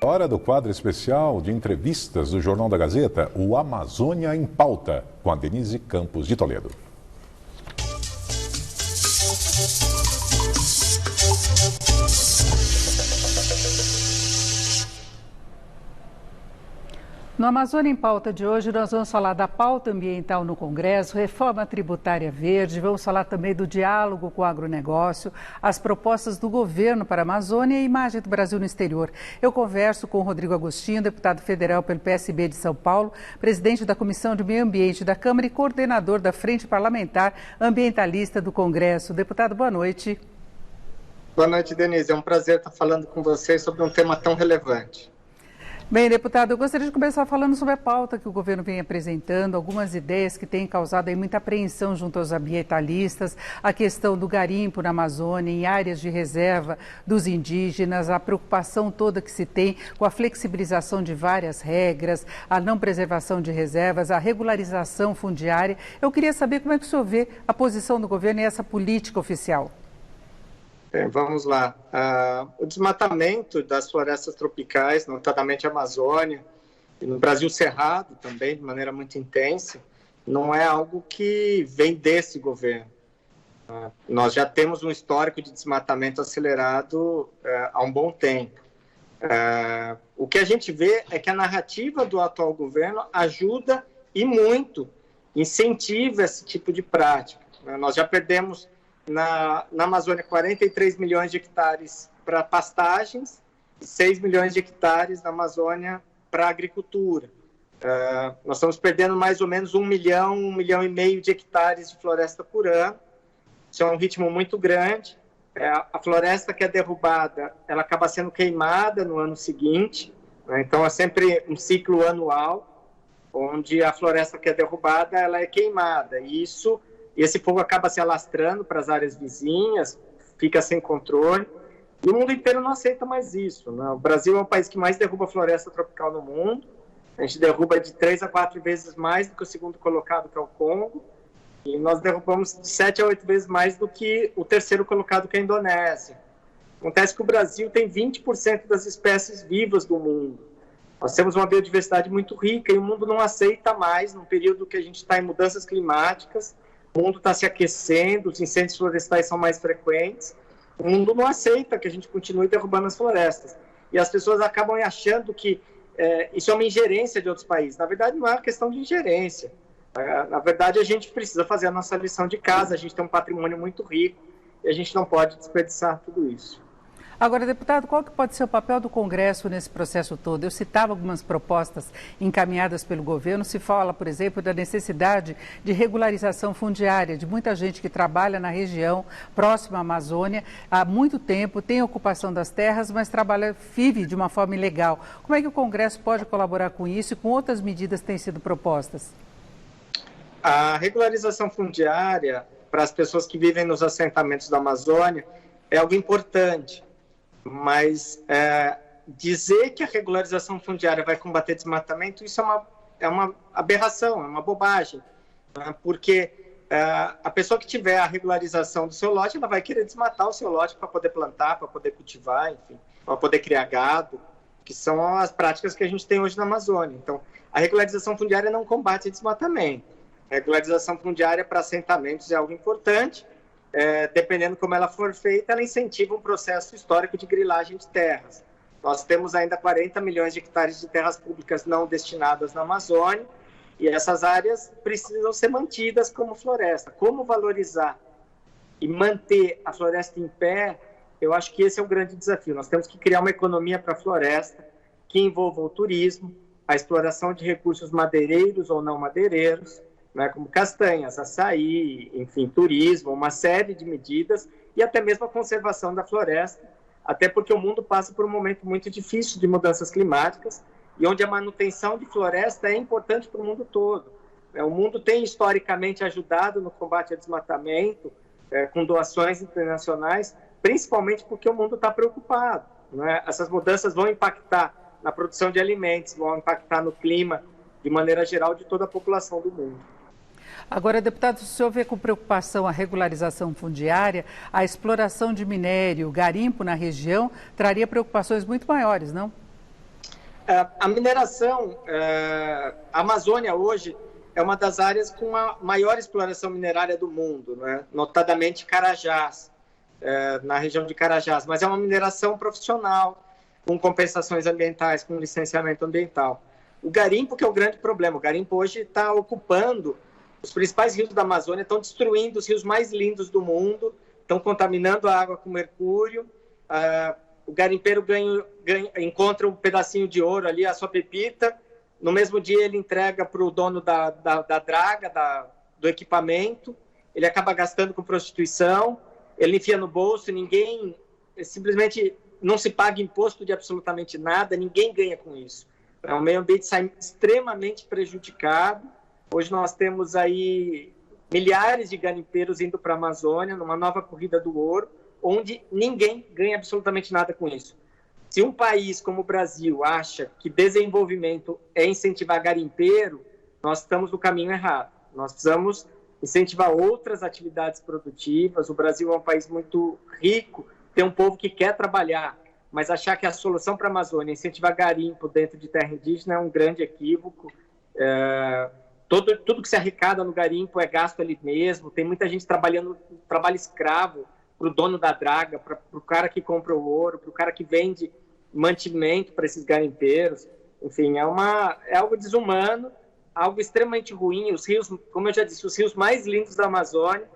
Hora do quadro especial de entrevistas do Jornal da Gazeta, o Amazônia em Pauta, com a Denise Campos de Toledo. No Amazônia em Pauta de hoje, nós vamos falar da pauta ambiental no Congresso, reforma tributária verde, vamos falar também do diálogo com o agronegócio, as propostas do governo para a Amazônia e a imagem do Brasil no exterior. Eu converso com o Rodrigo Agostinho, deputado federal pelo PSB de São Paulo, presidente da Comissão de Meio Ambiente da Câmara e coordenador da Frente Parlamentar Ambientalista do Congresso. Deputado, boa noite. Boa noite, Denise. É um prazer estar falando com vocês sobre um tema tão relevante. Bem, deputado, eu gostaria de começar falando sobre a pauta que o governo vem apresentando, algumas ideias que têm causado aí muita apreensão junto aos ambientalistas, a questão do garimpo na Amazônia, em áreas de reserva dos indígenas, a preocupação toda que se tem com a flexibilização de várias regras, a não preservação de reservas, a regularização fundiária. Eu queria saber como é que o senhor vê a posição do governo e essa política oficial. Bem, vamos lá. O desmatamento das florestas tropicais, notadamente a Amazônia, e no Brasil Cerrado também, de maneira muito intensa, não é algo que vem desse governo. Nós já temos um histórico de desmatamento acelerado há um bom tempo. O que a gente vê é que a narrativa do atual governo ajuda e muito, incentiva esse tipo de prática. Nós já perdemos na Amazônia 43 milhões de hectares para pastagens e 6 milhões de hectares na Amazônia para agricultura. Nós estamos perdendo mais ou menos 1 milhão e meio de hectares de floresta por ano. Isso é um ritmo muito grande. A floresta que é derrubada, ela acaba sendo queimada no ano seguinte, né? Então é sempre um ciclo anual, onde a floresta que é derrubada, ela é queimada. E esse fogo acaba se alastrando para as áreas vizinhas, fica sem controle, e o mundo inteiro não aceita mais isso, né? O Brasil é o país que mais derruba floresta tropical no mundo, a gente derruba de 3 a 4 vezes mais do que o segundo colocado, que é o Congo, e nós derrubamos de 7 a 8 vezes mais do que o terceiro colocado, que é a Indonésia. Acontece que o Brasil tem 20% das espécies vivas do mundo. Nós temos uma biodiversidade muito rica e o mundo não aceita mais, num período que a gente está em mudanças climáticas, o mundo está se aquecendo, os incêndios florestais são mais frequentes. O mundo não aceita que a gente continue derrubando as florestas. E as pessoas acabam achando que isso é uma ingerência de outros países. Na verdade, não é uma questão de ingerência. Na verdade, a gente precisa fazer a nossa lição de casa. A gente tem um patrimônio muito rico e a gente não pode desperdiçar tudo isso. Agora, deputado, qual que pode ser o papel do Congresso nesse processo todo? Eu citava algumas propostas encaminhadas pelo governo. Se fala, por exemplo, da necessidade de regularização fundiária de muita gente que trabalha na região próxima à Amazônia há muito tempo, tem ocupação das terras, mas vive de uma forma ilegal. Como é que o Congresso pode colaborar com isso e com outras medidas que têm sido propostas? A regularização fundiária para as pessoas que vivem nos assentamentos da Amazônia é algo importante. Mas dizer que a regularização fundiária vai combater desmatamento, isso é uma aberração, é uma bobagem, né? Porque a pessoa que tiver a regularização do seu lote, ela vai querer desmatar o seu lote para poder plantar, para poder cultivar, enfim, para poder criar gado, que são as práticas que a gente tem hoje na Amazônia. Então, a regularização fundiária não combate desmatamento. A regularização fundiária para assentamentos é algo importante. Dependendo como ela for feita, ela incentiva um processo histórico de grilagem de terras. Nós temos ainda 40 milhões de hectares de terras públicas não destinadas na Amazônia e essas áreas precisam ser mantidas como floresta. Como valorizar e manter a floresta em pé, eu acho que esse é o grande desafio. Nós temos que criar uma economia para a floresta que envolva o turismo, a exploração de recursos madeireiros ou não madeireiros, né, como castanhas, açaí, enfim, turismo, uma série de medidas e até mesmo a conservação da floresta, até porque o mundo passa por um momento muito difícil de mudanças climáticas e onde a manutenção de floresta é importante para o mundo todo. O mundo tem historicamente ajudado no combate ao desmatamento, com doações internacionais, principalmente porque o mundo está preocupado, né? Essas mudanças vão impactar na produção de alimentos, vão impactar no clima, de maneira geral, de toda a população do mundo. Agora, deputado, o senhor vê com preocupação a regularização fundiária, a exploração de minério, o garimpo na região, traria preocupações muito maiores, não? A mineração, a Amazônia hoje é uma das áreas com a maior exploração minerária do mundo, né? Notadamente Carajás, na região de Carajás, mas é uma mineração profissional, com compensações ambientais, com licenciamento ambiental. O garimpo que é o grande problema, o garimpo hoje está ocupando os principais rios da Amazônia, estão destruindo os rios mais lindos do mundo, estão contaminando a água com mercúrio, o garimpeiro encontra um pedacinho de ouro ali, a sua pepita, no mesmo dia ele entrega para o dono da draga, do equipamento, ele acaba gastando com prostituição, ele enfia no bolso, ninguém, simplesmente não se paga imposto de absolutamente nada, ninguém ganha com isso. É um meio ambiente extremamente prejudicado. Hoje nós temos aí milhares de garimpeiros indo para a Amazônia, numa nova corrida do ouro, onde ninguém ganha absolutamente nada com isso. Se um país como o Brasil acha que desenvolvimento é incentivar garimpeiro, nós estamos no caminho errado. Nós precisamos incentivar outras atividades produtivas. O Brasil é um país muito rico, tem um povo que quer trabalhar, mas achar que a solução para a Amazônia é incentivar garimpo dentro de terra indígena é um grande equívoco. Tudo que se arrecada no garimpo é gasto ali mesmo. Tem muita gente trabalhando trabalho escravo para o dono da draga, para o cara que compra o ouro, para o cara que vende mantimento para esses garimpeiros. Enfim, é algo desumano, algo extremamente ruim. Os rios, como eu já disse, os rios mais lindos da Amazônia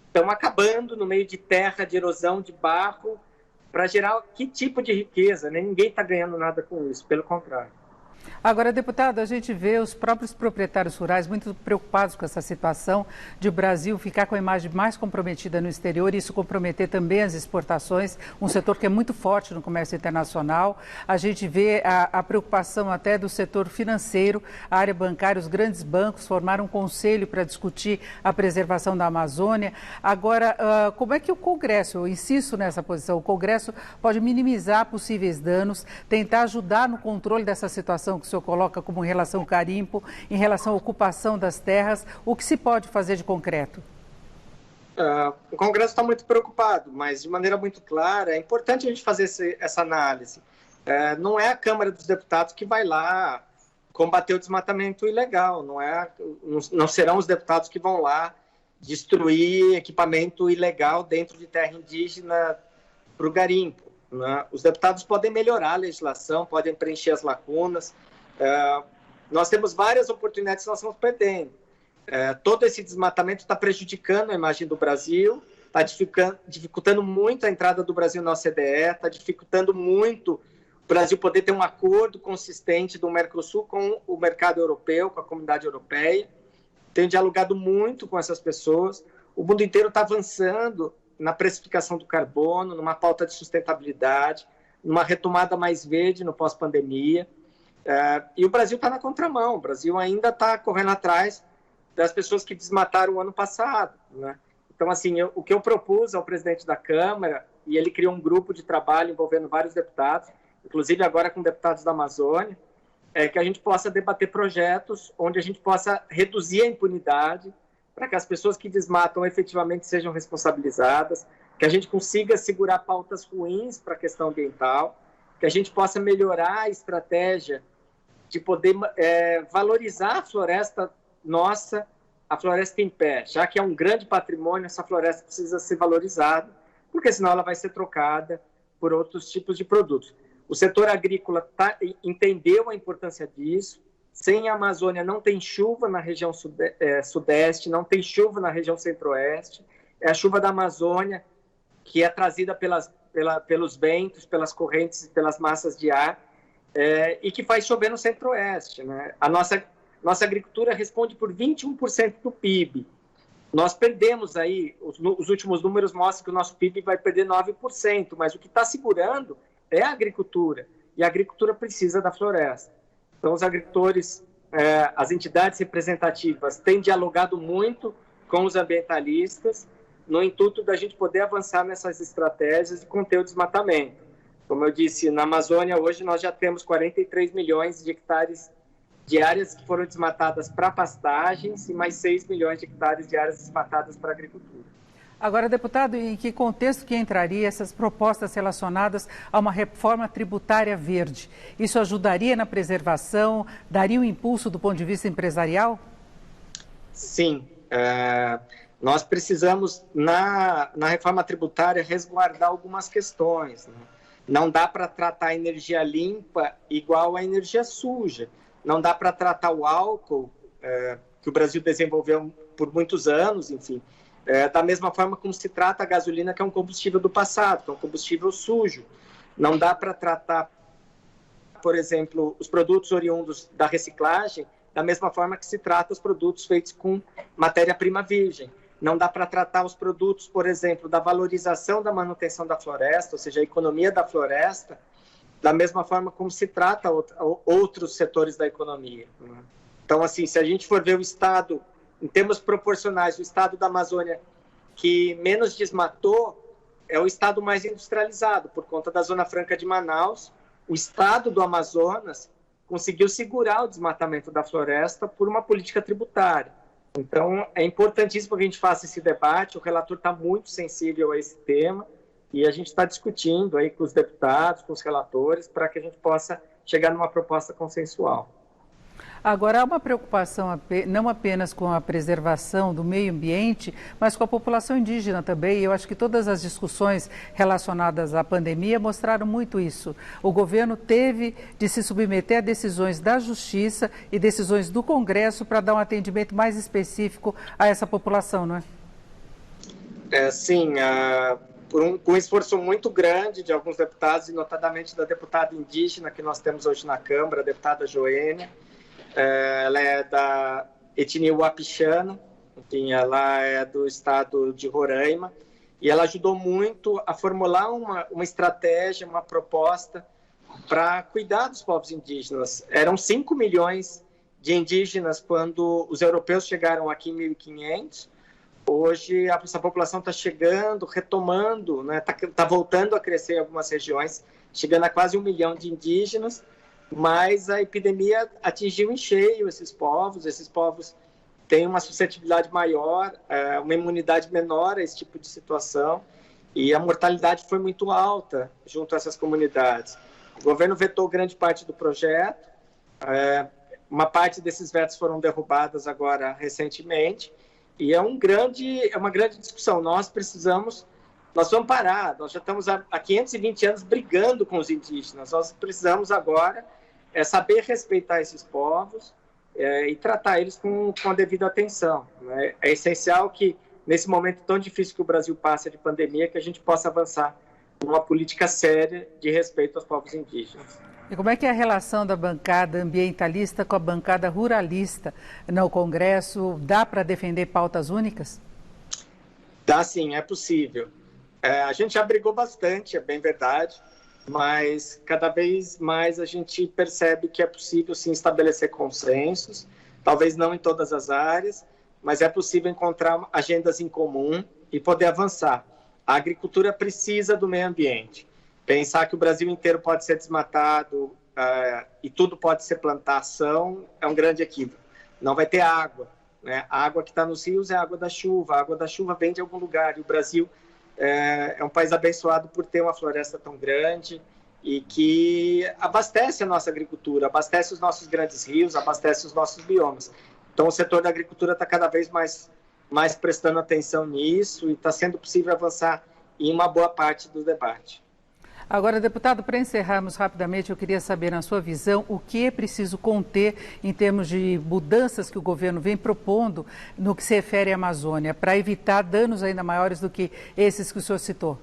estão acabando no meio de terra, de erosão, de barro, para gerar que tipo de riqueza, né? Ninguém está ganhando nada com isso, pelo contrário. Agora, deputado, a gente vê os próprios proprietários rurais muito preocupados com essa situação de o Brasil ficar com a imagem mais comprometida no exterior e isso comprometer também as exportações, um setor que é muito forte no comércio internacional. A gente vê a preocupação até do setor financeiro, a área bancária, os grandes bancos formaram um conselho para discutir a preservação da Amazônia. Agora, como é que o Congresso, eu insisto nessa posição, o Congresso pode minimizar possíveis danos, tentar ajudar no controle dessa situação que o senhor coloca como em relação ao garimpo, em relação à ocupação das terras, o que se pode fazer de concreto? O Congresso está muito preocupado, mas de maneira muito clara, é importante a gente fazer essa análise. Não é a Câmara dos Deputados que vai lá combater o desmatamento ilegal, não serão os deputados que vão lá destruir equipamento ilegal dentro de terra indígena para o garimpo. Os deputados podem melhorar a legislação, podem preencher as lacunas. Nós temos várias oportunidades que nós estamos perdendo. Todo esse desmatamento está prejudicando a imagem do Brasil, está dificultando muito a entrada do Brasil na OCDE, está dificultando muito o Brasil poder ter um acordo consistente do Mercosul com o mercado europeu, com a comunidade europeia. Tenho dialogado muito com essas pessoas. O mundo inteiro está avançando na precificação do carbono, numa pauta de sustentabilidade, numa retomada mais verde no pós-pandemia. E o Brasil está na contramão, o Brasil ainda está correndo atrás das pessoas que desmataram o ano passado, né? Então, assim, o que eu propus ao presidente da Câmara, e ele criou um grupo de trabalho envolvendo vários deputados, inclusive agora com deputados da Amazônia, é que a gente possa debater projetos onde a gente possa reduzir a impunidade, para que as pessoas que desmatam efetivamente sejam responsabilizadas, que a gente consiga segurar pautas ruins para a questão ambiental, que a gente possa melhorar a estratégia de poder valorizar a floresta nossa, a floresta em pé. Já que é um grande patrimônio, essa floresta precisa ser valorizada, porque senão ela vai ser trocada por outros tipos de produtos. O setor agrícola entendeu a importância disso. Sem a Amazônia não tem chuva na região sudeste, não tem chuva na região centro-oeste. É a chuva da Amazônia que é trazida pelos ventos, pelas correntes e pelas massas de ar, e que faz chover no centro-oeste, né? A nossa agricultura responde por 21% do PIB. Nós perdemos aí, os últimos números mostram que o nosso PIB vai perder 9%, mas o que está segurando é a agricultura, e a agricultura precisa da floresta. Então, os agricultores, as entidades representativas têm dialogado muito com os ambientalistas no intuito da gente poder avançar nessas estratégias e conter o desmatamento. Como eu disse, na Amazônia hoje nós já temos 43 milhões de hectares de áreas que foram desmatadas para pastagens e mais 6 milhões de hectares de áreas desmatadas para agricultura. Agora, deputado, em que contexto que entraria essas propostas relacionadas a uma reforma tributária verde? Isso ajudaria na preservação, daria um impulso do ponto de vista empresarial? Sim, nós precisamos, na reforma tributária, resguardar algumas questões, né? Não dá para tratar a energia limpa igual a energia suja. Não dá para tratar o álcool, que o Brasil desenvolveu por muitos anos, enfim, da mesma forma como se trata a gasolina, que é um combustível do passado, que é um combustível sujo. Não dá para tratar, por exemplo, os produtos oriundos da reciclagem da mesma forma que se trata os produtos feitos com matéria-prima virgem. Não dá para tratar os produtos, por exemplo, da valorização da manutenção da floresta, ou seja, a economia da floresta, da mesma forma como se trata outros setores da economia. Então, assim, se a gente for ver o estado, em termos proporcionais, o estado da Amazônia que menos desmatou é o estado mais industrializado, por conta da Zona Franca de Manaus. O estado do Amazonas conseguiu segurar o desmatamento da floresta por uma política tributária. Então, é importantíssimo que a gente faça esse debate. O relator está muito sensível a esse tema e a gente está discutindo aí com os deputados, com os relatores, para que a gente possa chegar numa proposta consensual. Agora, há uma preocupação não apenas com a preservação do meio ambiente, mas com a população indígena também. Eu acho que todas as discussões relacionadas à pandemia mostraram muito isso. O governo teve de se submeter a decisões da Justiça e decisões do Congresso para dar um atendimento mais específico a essa população, não é? Sim, por um esforço muito grande de alguns deputados, e notadamente da deputada indígena que nós temos hoje na Câmara, a deputada Joênia. Ela é da etnia Wapixana, enfim, ela é do estado de Roraima, e ela ajudou muito a formular uma estratégia, uma proposta para cuidar dos povos indígenas. Eram 5 milhões de indígenas quando os europeus chegaram aqui em 1500. Hoje essa população está chegando, retomando, né? Tá voltando a crescer em algumas regiões, chegando a quase 1 milhão de indígenas. Mas a epidemia atingiu em cheio esses povos têm uma suscetibilidade maior, uma imunidade menor a esse tipo de situação, e a mortalidade foi muito alta junto a essas comunidades. O governo vetou grande parte do projeto, uma parte desses vetos foram derrubadas agora recentemente, e é uma grande discussão. Nós vamos parar, nós já estamos há 520 anos brigando com os indígenas, nós precisamos agora saber respeitar esses povos e tratar eles com a devida atenção, né? É essencial que, nesse momento tão difícil que o Brasil passa de pandemia, que a gente possa avançar numa política séria de respeito aos povos indígenas. E como é que é a relação da bancada ambientalista com a bancada ruralista no Congresso? Dá para defender pautas únicas? Dá sim, é possível. A gente já brigou bastante, é bem verdade, mas cada vez mais a gente percebe que é possível sim estabelecer consensos, talvez não em todas as áreas, mas é possível encontrar agendas em comum e poder avançar. A agricultura precisa do meio ambiente. Pensar que o Brasil inteiro pode ser desmatado e tudo pode ser plantação é um grande equívoco. Não vai ter água, né? A água que está nos rios é a água da chuva. A água da chuva vem de algum lugar, e o Brasil é um país abençoado por ter uma floresta tão grande e que abastece a nossa agricultura, abastece os nossos grandes rios, abastece os nossos biomas. Então, o setor da agricultura está cada vez mais prestando atenção nisso, e está sendo possível avançar em uma boa parte do debate. Agora, deputado, para encerrarmos rapidamente, eu queria saber, na sua visão, o que é preciso conter em termos de mudanças que o governo vem propondo no que se refere à Amazônia, para evitar danos ainda maiores do que esses que o senhor citou?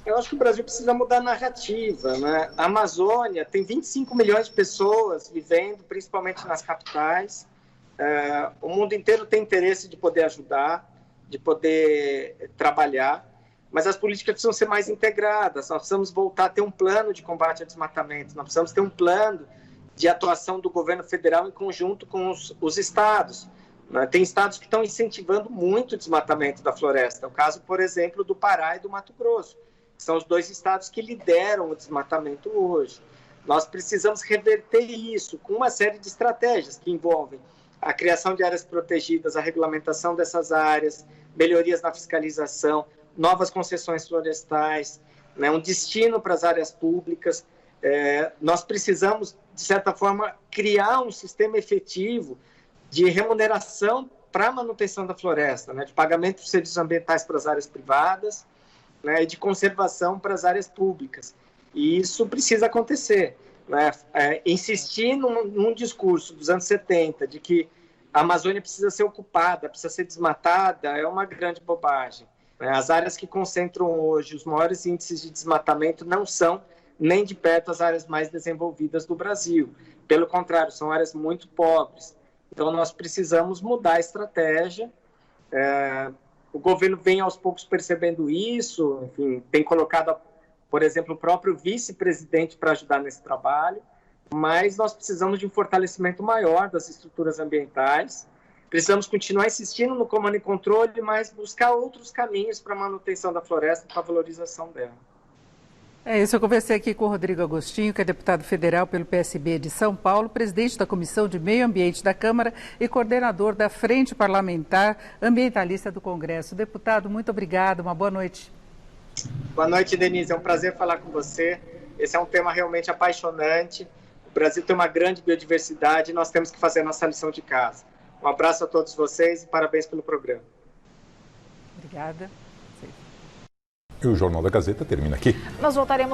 Eu acho que o Brasil precisa mudar a narrativa, né? A Amazônia tem 25 milhões de pessoas vivendo, principalmente nas capitais. O mundo inteiro tem interesse de poder ajudar, de poder trabalhar, mas as políticas precisam ser mais integradas. Nós precisamos voltar a ter um plano de combate ao desmatamento, nós precisamos ter um plano de atuação do governo federal em conjunto com os estados. Tem estados que estão incentivando muito o desmatamento da floresta. O caso, por exemplo, do Pará e do Mato Grosso, que são os 2 estados que lideram o desmatamento hoje. Nós precisamos reverter isso com uma série de estratégias que envolvem a criação de áreas protegidas, a regulamentação dessas áreas, melhorias na fiscalização, novas concessões florestais, né, um destino para as áreas públicas. Nós precisamos, de certa forma, criar um sistema efetivo de remuneração para a manutenção da floresta, né, de pagamento de serviços ambientais para as áreas privadas, né, e de conservação para as áreas públicas. E isso precisa acontecer. Né? Insistir num discurso dos anos 70 de que a Amazônia precisa ser ocupada, precisa ser desmatada, é uma grande bobagem. As áreas que concentram hoje os maiores índices de desmatamento não são nem de perto as áreas mais desenvolvidas do Brasil. Pelo contrário, são áreas muito pobres. Então, nós precisamos mudar a estratégia. O governo vem aos poucos percebendo isso, enfim, tem colocado, por exemplo, o próprio vice-presidente para ajudar nesse trabalho, mas nós precisamos de um fortalecimento maior das estruturas ambientais. Precisamos continuar insistindo no comando e controle, mas buscar outros caminhos para a manutenção da floresta e para a valorização dela. Isso, eu conversei aqui com o Rodrigo Agostinho, que é deputado federal pelo PSB de São Paulo, presidente da Comissão de Meio Ambiente da Câmara e coordenador da Frente Parlamentar Ambientalista do Congresso. Deputado, muito obrigado, uma boa noite. Boa noite, Denise, é um prazer falar com você. Esse é um tema realmente apaixonante. O Brasil tem uma grande biodiversidade e nós temos que fazer a nossa lição de casa. Um abraço a todos vocês e parabéns pelo programa. Obrigada. E o Jornal da Gazeta termina aqui. Nós voltaremos